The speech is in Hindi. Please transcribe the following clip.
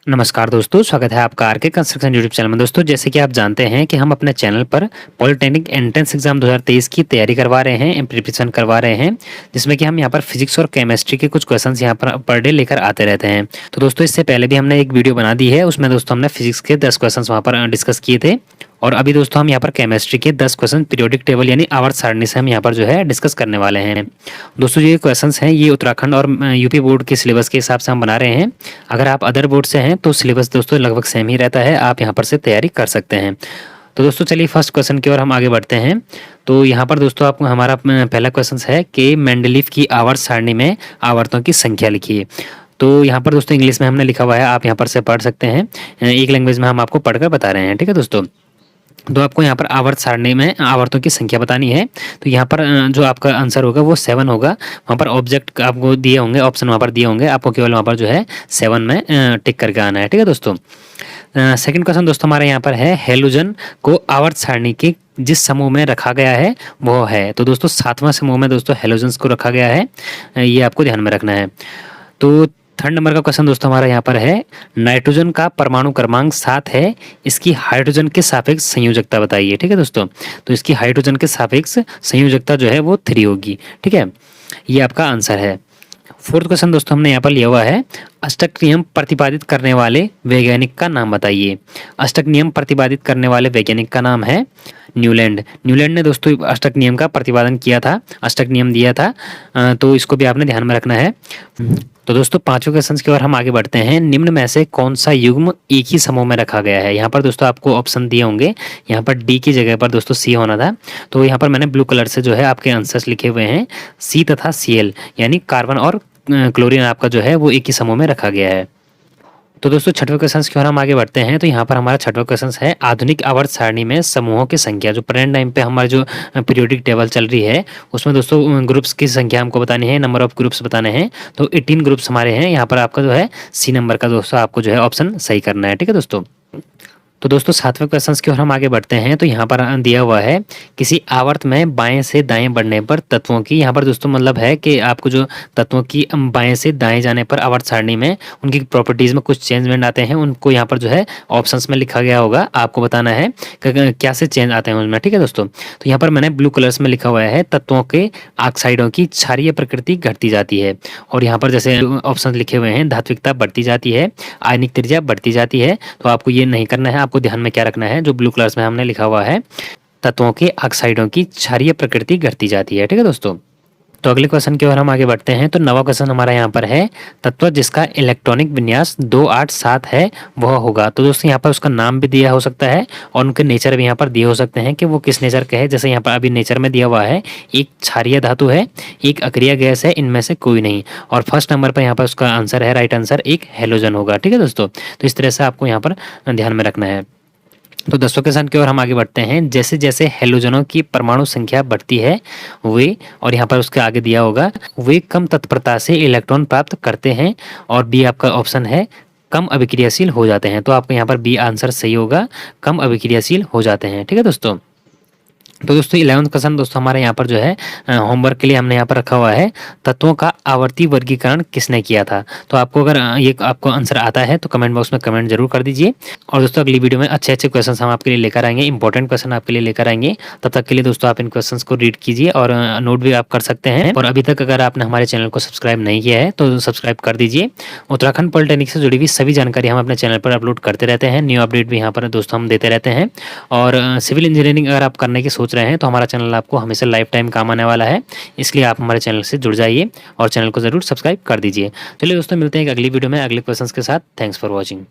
नमस्कार दोस्तों, स्वागत है आपका आरके कंस्ट्रक्शन यूट्यूब चैनल में। दोस्तों, जैसे कि आप जानते हैं कि हम अपने चैनल पर पॉलिटेक्निक एंट्रेंस एग्जाम 2023 की तैयारी करवा रहे हैं, प्रिपरेशन करवा रहे हैं, जिसमें कि हम यहाँ पर फिजिक्स और केमिस्ट्री के कुछ क्वेश्चंस यहाँ पर डे लेकर आते रहते हैं। तो दोस्तों, इससे पहले भी हमने एक वीडियो बना दी है, उसमें दोस्तों हमने फिजिक्स के 10 क्वेश्चन वहाँ पर डिस्कस किए थे। और अभी दोस्तों हम यहाँ पर केमिस्ट्री के 10 क्वेश्चन पीरियोडिक टेबल यानी आवर्त सारणी से हम यहाँ पर जो है डिस्कस करने वाले हैं। दोस्तों, ये क्वेश्चंस हैं, ये उत्तराखंड और यूपी बोर्ड के सिलेबस के हिसाब से हम बना रहे हैं। अगर आप अदर बोर्ड से हैं तो सिलेबस दोस्तों लगभग सेम ही रहता है, आप यहाँ पर से तैयारी कर सकते हैं। तो दोस्तों चलिए फर्स्ट क्वेश्चन की ओर हम आगे बढ़ते हैं। तो यहाँ पर दोस्तों आपको हमारा पहला क्वेश्चन है कि मेंडलीव की आवर्त सारणी में आवर्तों की संख्या लिखिए। तो यहाँ पर दोस्तों इंग्लिश में हमने लिखा हुआ है, आप यहाँ पर से पढ़ सकते हैं। एक लैंग्वेज में हम आपको पढ़कर बता रहे हैं, ठीक है दोस्तों। तो आपको यहाँ पर आवर्त सारणी में आवर्तों की संख्या बतानी है। तो यहाँ पर जो आपका आंसर होगा वो 7 होगा। वहाँ पर ऑब्जेक्ट आपको दिए होंगे, ऑप्शन वहाँ पर दिए होंगे, आपको केवल वहाँ पर जो है 7 में टिक करके आना है, ठीक है दोस्तों। सेकंड क्वेश्चन दोस्तों हमारे यहाँ पर है, हेलोजन को आवर्त सारणी के जिस समूह में रखा गया है वो है। तो दोस्तों 7वां समूह में दोस्तों हेलोजन्स को रखा गया है, ये आपको ध्यान में रखना है। तो थर्ड नंबर का क्वेश्चन दोस्तों हमारा यहाँ पर है, नाइट्रोजन का परमाणु क्रमांक 7 है, इसकी हाइड्रोजन के सापेक्ष संयोजकता बताइए, ठीक है दोस्तों। तो इसकी हाइड्रोजन के सापेक्ष संयोजकता जो है वो 3 होगी, ठीक है, ये आपका आंसर है। फोर्थ क्वेश्चन दोस्तों हमने यहाँ पर लिया हुआ है, अष्टक नियम प्रतिपादित करने वाले वैज्ञानिक का नाम बताइए। अष्टक नियम प्रतिपादित करने वाले वैज्ञानिक का नाम है न्यूलैंड। न्यूलैंड ने दोस्तों अष्टक नियम का प्रतिपादन किया था, अष्टक नियम दिया था, तो इसको भी आपने ध्यान में रखना है। तो दोस्तों पांचवें क्वेश्चन की ओर हम आगे बढ़ते हैं। निम्न में से कौन सा युग्म एक ही समूह में रखा गया है। यहाँ पर दोस्तों आपको ऑप्शन दिए होंगे, यहाँ पर डी की जगह पर दोस्तों सी होना था। तो यहाँ पर मैंने ब्लू कलर से जो है आपके आंसर्स लिखे हुए हैं, सी तथा Cl यानी कार्बन और क्लोरीन आपका जो है वो एक ही समूह में रखा गया है। तो दोस्तों छठवें क्वेश्चन की ओर हम आगे बढ़ते हैं। तो यहाँ पर हमारा छठवां क्वेश्चन है, आधुनिक आवर्त सारणी में समूहों की संख्या। जो प्रेजेंट टाइम पे हमारी जो पीरियोडिक टेबल चल रही है उसमें दोस्तों ग्रुप्स की संख्या हमको बतानी है, नंबर ऑफ ग्रुप्स बताने हैं। तो 18 ग्रुप्स हमारे हैं। यहाँ पर आपका जो है सी नंबर का दोस्तों आपको जो है ऑप्शन सही करना है, ठीक है दोस्तों। तो दोस्तों सातवें क्वेश्चन की ओर हम आगे बढ़ते हैं। तो यहाँ पर दिया हुआ है, किसी आवर्त में बाएं से दाएं बढ़ने पर तत्वों की, यहाँ पर दोस्तों मतलब है कि आपको जो तत्वों की बाएं से दाएं जाने पर आवर्त सारणी में उनकी प्रॉपर्टीज में कुछ चेंजमेंट आते हैं, उनको यहाँ पर जो है ऑप्शंस में लिखा गया होगा, आपको बताना है क्या से चेंज आते हैं उनमें, ठीक है दोस्तों। तो यहाँ पर मैंने ब्लू कलर्स में लिखा हुआ है, तत्वों के ऑक्साइडों की क्षारीय प्रकृति घटती जाती है। और यहाँ पर जैसे ऑप्शन लिखे हुए हैं, धात्विकता बढ़ती जाती है, आयनिक त्रिज्या बढ़ती जाती है। तो आपको ये नहीं करना है, आपको ध्यान में क्या रखना है, जो ब्लू कलर्स में हमने लिखा हुआ है, तत्वों के ऑक्साइडों की क्षारीय प्रकृति घटती जाती है, ठीक है दोस्तों। तो अगले क्वेश्चन की ओर हम आगे बढ़ते हैं। तो नवा क्वेश्चन हमारा यहाँ पर है, तत्व जिसका इलेक्ट्रॉनिक विन्यास 287 है वह होगा। तो दोस्तों यहाँ पर उसका नाम भी दिया हो सकता है और उनके नेचर भी यहाँ पर दिए हो सकते हैं कि वो किस नेचर के है। जैसे यहाँ पर अभी नेचर में दिया हुआ है, एक क्षारीय धातु है, एक अक्रिय गैस है, इनमें से कोई नहीं। और फर्स्ट नंबर पर यहाँ पर उसका आंसर है, राइट आंसर एक हेलोजन होगा, ठीक है दोस्तों। तो इस तरह से आपको यहाँ पर ध्यान में रखना है। तो 10वें क्वेश्चन की ओर हम आगे बढ़ते हैं। जैसे जैसे हेलोजनों की परमाणु संख्या बढ़ती है वे, और यहाँ पर उसके आगे दिया होगा, वे कम तत्परता से इलेक्ट्रॉन प्राप्त करते हैं। और बी आपका ऑप्शन है, कम अभिक्रियाशील हो जाते हैं। तो आपका यहाँ पर बी आंसर सही होगा, कम अभिक्रियाशील हो जाते हैं, ठीक है दोस्तों। तो दोस्तों 11वां क्वेश्चन दोस्तों हमारे यहाँ पर जो है होमवर्क के लिए हमने यहाँ पर रखा हुआ है, तत्वों का आवर्ती वर्गीकरण किसने किया था। तो आपको अगर ये आपको आंसर आता है तो कमेंट बॉक्स में कमेंट जरूर कर दीजिए। और दोस्तों अगली वीडियो में अच्छे अच्छे क्वेश्चन हम आपके लिए लेकर आएंगे, इंपॉर्टेंट क्वेश्चन आपके लिए लेकर आएंगे। तब तक के लिए दोस्तों आप इन क्वेश्चन को रीड कीजिए और नोट भी आप कर सकते हैं। और अभी तक अगर आपने हमारे चैनल को सब्सक्राइब नहीं किया है तो सब्सक्राइब कर दीजिए। उत्तराखंड पॉलिटेक्निक से जुड़ी हुई सभी जानकारी हम अपने चैनल पर अपलोड करते रहते हैं, न्यू अपडेट भी यहाँ पर दोस्तों हम देते रहते हैं। और सिविल इंजीनियरिंग अगर आप करने की सोच रहे हैं तो हमारा चैनल आपको हमेशा लाइफ टाइम काम आने वाला है, इसलिए आप हमारे चैनल से जुड़ जाइए और चैनल को जरूर सब्सक्राइब कर दीजिए। चलिए दोस्तों मिलते हैं एक अगली वीडियो में अगले क्वेश्चंस के साथ। Thanks for watching.